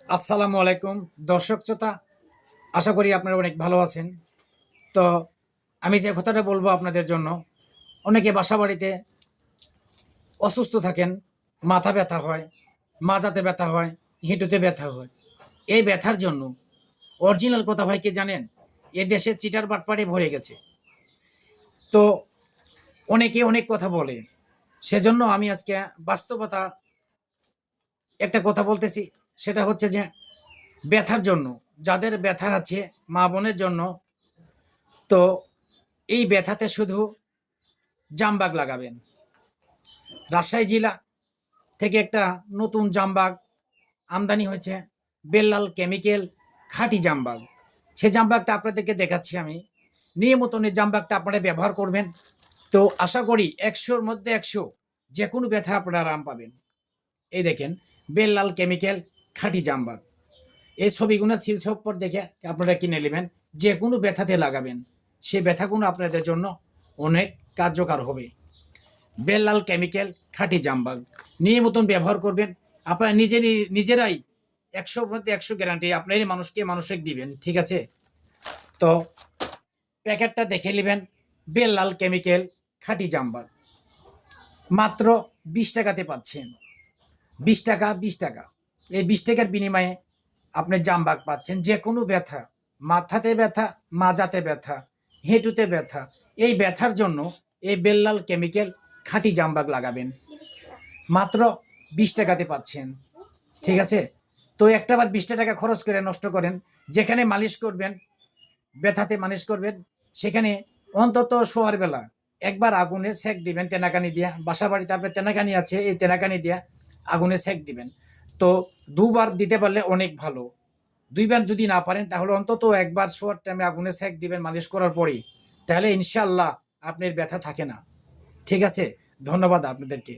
আসসালামু আলাইকুম দর্শক শ্রোতা, আশা করি আপনারা অনেক ভালো আছেন। তো আমি যে কথাটা বলবো আপনাদের জন্য, অনেকে বাসা বাড়িতে অসুস্থ থাকেন, মাথা ব্যথা হয়, মাজাতে ব্যথা হয়, হিঁটুতে ব্যথা হয়। এই ব্যথার জন্য অরিজিনাল কথা ভাই কি জানেন? এ দেশে চিটার বাটপাড়ে ভরে গেছে। তো অনেকে অনেক কথা বলে, সেজন্য আমি আজকে বাস্তবতা একটা কথা বলতেছি। সেটা হচ্ছে যে ব্যথার জন্য, যাদের ব্যথা আছে মা বোনের জন্য, তো এই ব্যথাতে শুধু জামবাগ লাগাবেন। রাজশাহী জেলা থেকে একটা নতুন জামবাগ আমদানি হয়েছে, বেল্লাল কেমিক্যাল খাঁটি জামবাগ। সেই জামবাগটা আপনাদেরকে দেখাচ্ছি আমি। নিয়মিত এই জামবাগটা আপনারা ব্যবহার করবেন, তো আশা করি ১০০-র মধ্যে ১০০ যে কোনো ব্যথা আপনারা আরাম পাবেন। এই দেখেন, বেল্লাল কেমিক্যাল খাঁটি জামবাগ। এই ছবিগুলো সিলছপ্পর দেখে আপনারা কিনে নেবেন, যে কোনো ব্যথাতে লাগাবেন, সেই ব্যথাগুলো আপনাদের জন্য অনেক কার্যকর হবে। বেল্লাল কেমিক্যাল খাঁটি জামবাগ নিয়মিত ব্যবহার করবেন। আপনারা নিজেরাই ১০০-র মধ্যে ১০০ গ্যারান্টি আপনারই মানুষকে মানসিক দিবেন, ঠিক আছে? তো প্যাকেটটা দেখে নেবেন। বেল্লাল কেমিক্যাল খাঁটি জামবাগ মাত্র ২০ টাকাতে পাচ্ছেন। ২০ টাকা, ২০ টাকা, এই ২০ টাকার বিনিময়ে আপনি জামবাগ পাচ্ছেন। যে কোনো ব্যথা, মাথাতে ব্যথা, মাজাতে ব্যথা, হেঁটুতে ব্যথা, এই ব্যথার জন্য এই বেল্লাল কেমিক্যাল খাঁটি জামবাগ লাগাবেন। মাত্র ২০ টাকাতে পাচ্ছেন, ঠিক আছে? তো একটা বার ২০ টাকা খরচ করে নষ্ট করেন। যেখানে মালিশ করবেন, ব্যথাতে মালিশ করবেন, সেখানে অন্তত শোয়ার বেলা একবার আগুনে সেক দিবেন তেনাকানি দিয়া। বাসা বাড়িতে আপনার তেনাকানি আছে, এই তেনাকানি দিয়া আগুনে সেক দিবেন। তো দুবার দিতে পারলে অনেক ভালো। ২ বার যদি না পারেন, তাহলে অন্তত একবার শোয়ার টাইমে আগুনে সেক দিবেন মালিশ করার পরেই। তাহলে ইনশাআল্লাহ আপনার ব্যথা থাকে না, ঠিক আছে? ধন্যবাদ আপনাদেরকে।